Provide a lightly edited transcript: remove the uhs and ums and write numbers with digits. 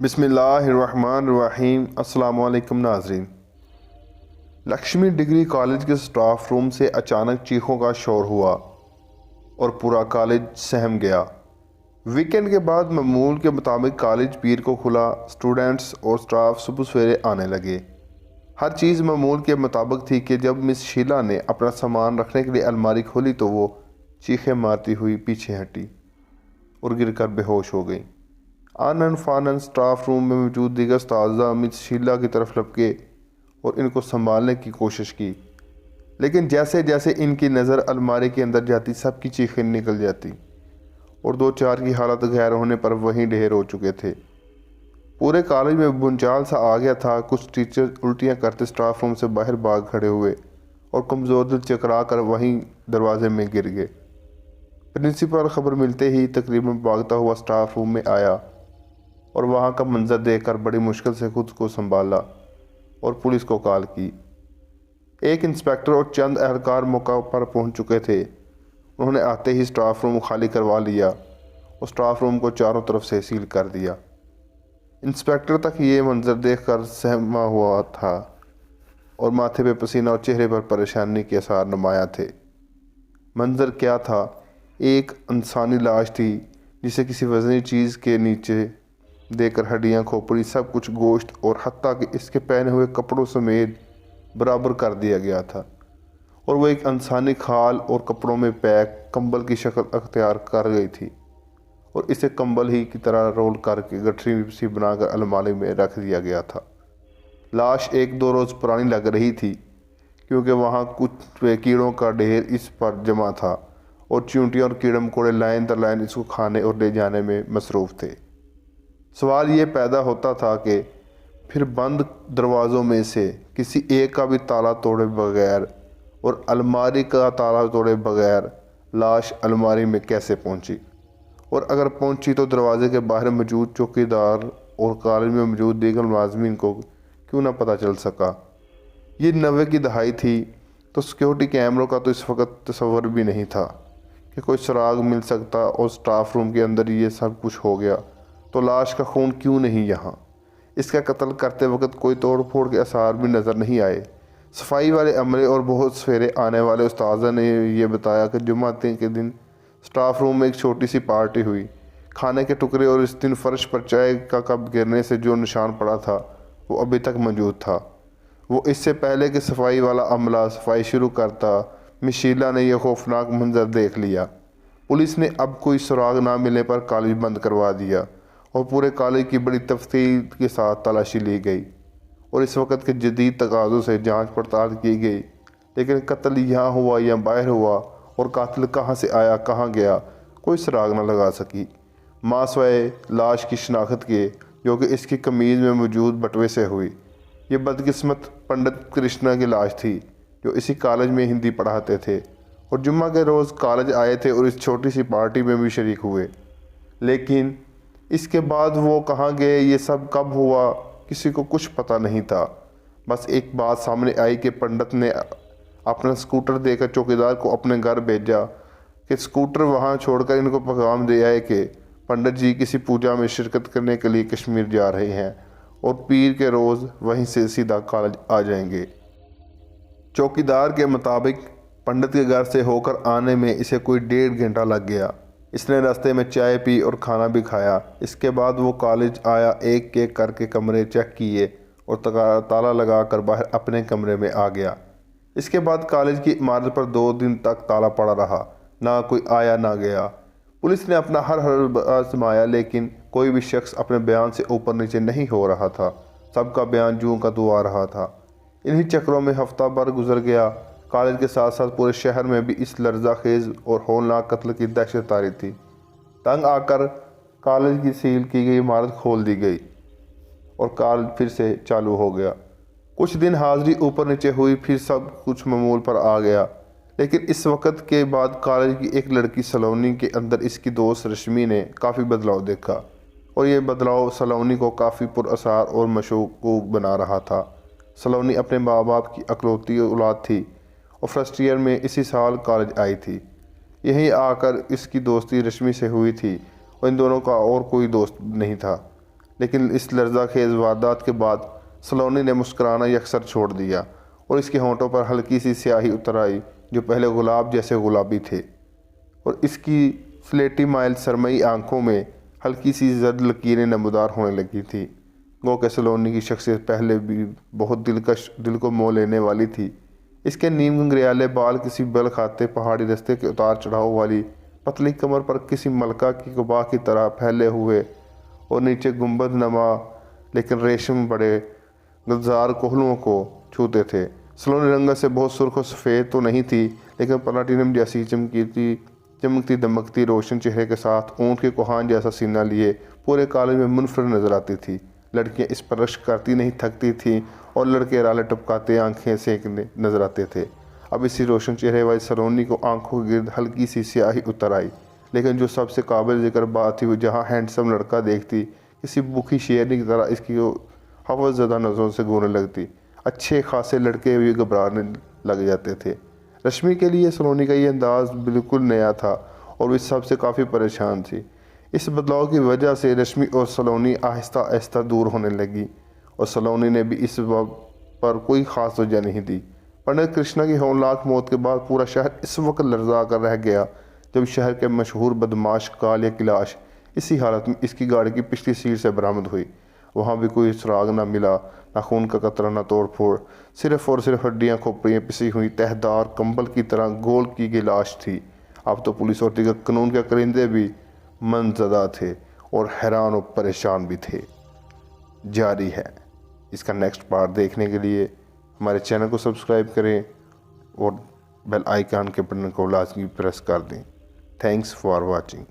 بسم اللہ الرحمن الرحیم۔ السلام علیکم ناظرین۔ لکشمی ڈگری کالج کے سٹاف روم سے اچانک چیخوں کا شور ہوا اور پورا کالج سہم گیا۔ ویکینڈ کے بعد معمول کے مطابق کالج پیر کو کھلا۔ اسٹوڈنٹس اور سٹاف صبح سویرے آنے لگے۔ ہر چیز معمول کے مطابق تھی کہ جب مس شیلا نے اپنا سامان رکھنے کے لیے الماری کھولی تو وہ چیخیں مارتی ہوئی پیچھے ہٹی اور گر کر بے ہوش ہو گئی۔ آنن فانن سٹاف روم میں موجود دیگر اساتذہ مس شیلا کی طرف لپکے اور ان کو سنبھالنے کی کوشش کی، لیکن جیسے جیسے ان کی نظر الماری کے اندر جاتی سب کی چیخیں نکل جاتی اور دو چار کی حالت غیر ہونے پر وہیں ڈھیر ہو چکے تھے۔ پورے کالج میں بنچال سا آ گیا تھا۔ کچھ ٹیچر الٹیاں کرتے سٹاف روم سے باہر بھاگ کھڑے ہوئے اور کمزور دل چکرا کر وہیں دروازے میں گر گئے۔ پرنسپل خبر ملتے ہی تقریباً بھاگتا ہوا سٹاف روم میں آیا اور وہاں کا منظر دیکھ کر بڑی مشکل سے خود کو سنبھالا اور پولیس کو کال کی۔ ایک انسپکٹر اور چند اہلکار موقع پر پہنچ چکے تھے۔ انہوں نے آتے ہی سٹاف روم خالی کروا لیا اور سٹاف روم کو چاروں طرف سے سیل کر دیا۔ انسپکٹر تک یہ منظر دیکھ کر سہما ہوا تھا اور ماتھے پہ پسینہ اور چہرے پر پریشانی کے آثار نمایاں تھے۔ منظر کیا تھا؟ ایک انسانی لاش تھی جسے کسی وزنی چیز کے نیچے دے کر ہڈیاں کھوپڑی سب کچھ گوشت اور حتیٰ کہ اس کے پہنے ہوئے کپڑوں سمیت برابر کر دیا گیا تھا، اور وہ ایک انسانی کھال اور کپڑوں میں پیک کمبل کی شکل اختیار کر گئی تھی اور اسے کمبل ہی کی طرح رول کر کے گٹھری سی بنا کر الماری میں رکھ دیا گیا تھا۔ لاش 1-2 روز پرانی لگ رہی تھی کیونکہ وہاں کچھ کیڑوں کا ڈھیر اس پر جمع تھا اور چیونٹیاں اور کیڑے مکوڑے لائن در لائن اس کو کھانے اور لے جانے میں مصروف تھے۔ سوال یہ پیدا ہوتا تھا کہ پھر بند دروازوں میں سے کسی ایک کا بھی تالا توڑے بغیر اور الماری کا تالا توڑے بغیر لاش الماری میں کیسے پہنچی، اور اگر پہنچی تو دروازے کے باہر موجود چوکیدار اور کالج میں موجود دیگر ملازمین کو کیوں نہ پتہ چل سکا۔ یہ 90 کی دہائی تھی تو سیکیورٹی کیمروں کا تو اس وقت تصور بھی نہیں تھا کہ کوئی سراغ مل سکتا، اور سٹاف روم کے اندر یہ سب کچھ ہو گیا تو لاش کا خون کیوں نہیں یہاں؟ اس کا قتل کرتے وقت کوئی توڑ پھوڑ کے آثار بھی نظر نہیں آئے۔ صفائی والے عملے اور بہت سویرے آنے والے استاذہ نے یہ بتایا کہ جمعہ کے دن سٹاف روم میں ایک چھوٹی سی پارٹی ہوئی۔ کھانے کے ٹکڑے اور اس دن فرش پر چائے کا کپ گرنے سے جو نشان پڑا تھا وہ ابھی تک موجود تھا۔ وہ اس سے پہلے کہ صفائی والا عملہ صفائی شروع کرتا، مس شیلا نے یہ خوفناک منظر دیکھ لیا۔ پولیس نے اب کوئی سراغ نہ ملنے پر کالج بند کروا دیا اور پورے کالج کی بڑی تفتیش کے ساتھ تلاشی لی گئی اور اس وقت کے جدید تقاضوں سے جانچ پڑتال کی گئی، لیکن قتل یہاں ہوا یا باہر ہوا اور قاتل کہاں سے آیا کہاں گیا کوئی سراغ نہ لگا سکی، ماں سوائے لاش کی شناخت کے جو کہ اس کی قمیض میں موجود بٹوے سے ہوئی۔ یہ بدقسمت پنڈت کرشنا کی لاش تھی جو اسی کالج میں ہندی پڑھاتے تھے اور جمعہ کے روز کالج آئے تھے اور اس چھوٹی سی پارٹی میں بھی شریک ہوئے، لیکن اس کے بعد وہ کہاں گئے، یہ سب کب ہوا، کسی کو کچھ پتہ نہیں تھا۔ بس ایک بات سامنے آئی کہ پنڈت نے اپنا سکوٹر دے کر چوکیدار کو اپنے گھر بھیجا کہ سکوٹر وہاں چھوڑ کر ان کو پیغام دے آئے کہ پنڈت جی کسی پوجا میں شرکت کرنے کے لیے کشمیر جا رہے ہیں اور پیر کے روز وہیں سے سیدھا کالج آ جائیں گے۔ چوکیدار کے مطابق پنڈت کے گھر سے ہو کر آنے میں اسے کوئی 1.5 گھنٹہ لگ گیا۔ اس نے راستے میں چائے پی اور کھانا بھی کھایا۔ اس کے بعد وہ کالج آیا، ایک ایک کر کے کمرے چیک کیے اور تالا لگا کر باہر اپنے کمرے میں آ گیا۔ اس کے بعد کالج کی عمارت پر 2 دن تک تالا پڑا رہا، نہ کوئی آیا نہ گیا۔ پولیس نے اپنا ہر آزمایا لیکن کوئی بھی شخص اپنے بیان سے اوپر نیچے نہیں ہو رہا تھا۔ سب کا بیان جوں کا توں آ رہا تھا۔ انہی چکروں میں ہفتہ بھر گزر گیا۔ کالج کے ساتھ ساتھ پورے شہر میں بھی اس لرزہ خیز اور ہولناک قتل کی دہشت طاری تھی۔ تنگ آ کر کالج کی سیل کی گئی عمارت کھول دی گئی اور کالج پھر سے چالو ہو گیا۔ کچھ دن حاضری اوپر نیچے ہوئی، پھر سب کچھ معمول پر آ گیا، لیکن اس وقت کے بعد کالج کی ایک لڑکی سلونی کے اندر اس کی دوست رشمی نے کافی بدلاؤ دیکھا، اور یہ بدلاؤ سلونی کو کافی پر اثار اور مشکوک بنا رہا تھا۔ سلونی اپنے ماں باپ کی اکلوتی اولاد تھی اور فرسٹ ایئر میں اسی سال کالج آئی تھی۔ یہیں آ کر اس کی دوستی رشمی سے ہوئی تھی اور ان دونوں کا اور کوئی دوست نہیں تھا، لیکن اس لرزہ خیز واردات کے بعد سلونی نے مسکرانا یکسر چھوڑ دیا اور اس کے ہونٹوں پر ہلکی سی سیاہی اتر آئی جو پہلے گلاب جیسے گلابی تھے، اور اس کی سلیٹی مائل سرمئی آنکھوں میں ہلکی سی زرد لکیریں نمودار ہونے لگی تھی۔ گو کہ سلونی کی شخصیت پہلے بھی بہت دل کو مو لینے والی تھی۔ اس کے نیم گنگریالے بال کسی بل کھاتے پہاڑی رستے کے اتار چڑھاؤ والی پتلی کمر پر کسی ملکہ کی قبا کی طرح پھیلے ہوئے اور نیچے گنبد نما لیکن ریشم بڑے گلزار کوہلوں کو چھوتے تھے۔ سلونی رنگت سے بہت سرخ و سفید تو نہیں تھی، لیکن پلاٹینم جیسی چمکتی دمکتی روشن چہرے کے ساتھ اونٹ کے کوہان جیسا سینہ لیے پورے کالج میں منفرد نظر آتی تھی۔ لڑکیاں اس پر رشک کرتی نہیں تھکتی تھیں اور لڑکے رالے ٹپکاتے آنکھیں سینکنے نظر آتے تھے۔ اب اسی روشن چہرے والی سلونی کو آنکھوں کے گرد ہلکی سی سیاہی اتر آئی، لیکن جو سب سے قابل ذکر بات تھی وہ جہاں ہینڈسم لڑکا دیکھتی کسی بھوکی شیرنی کی طرح اس کی حوث زدہ نظروں سے گھورنے لگتی۔ اچھے خاصے لڑکے بھی گھبرانے لگ جاتے تھے۔ رشمی کے لیے سلونی کا یہ انداز بالکل نیا تھا اور وہ اس سب سے کافی پریشان تھی۔ اس بدلاؤ کی وجہ سے رشمی اور سلونی آہستہ آہستہ دور ہونے لگی اور سلونی نے بھی اس پر کوئی خاص توجہ نہیں دی۔ پنڈت کرشنا کی ہولناک موت کے بعد پورا شہر اس وقت لرزا کر رہ گیا جب شہر کے مشہور بدماش کالیا کی لاش اسی حالت میں اس کی گاڑی کی پچھلی سیٹ سے برآمد ہوئی۔ وہاں بھی کوئی سراغ نہ ملا، نہ خون کا قطرہ، نہ توڑ پھوڑ، صرف اور صرف ہڈیاں کھوپڑیاں پسی ہوئی تہدار کمبل کی طرح گول کی گئی لاش تھی۔ اب تو پولیس اور دیگر قانون کے کرندے بھی منزدہ تھے اور حیران و پریشان بھی تھے۔ جاری ہے۔ اس کا نیکسٹ پارٹ دیکھنے کے لیے ہمارے چینل کو سبسکرائب کریں اور بیل آئیکن کے بٹن کو لازمی پریس کر دیں۔ Thanks for watching.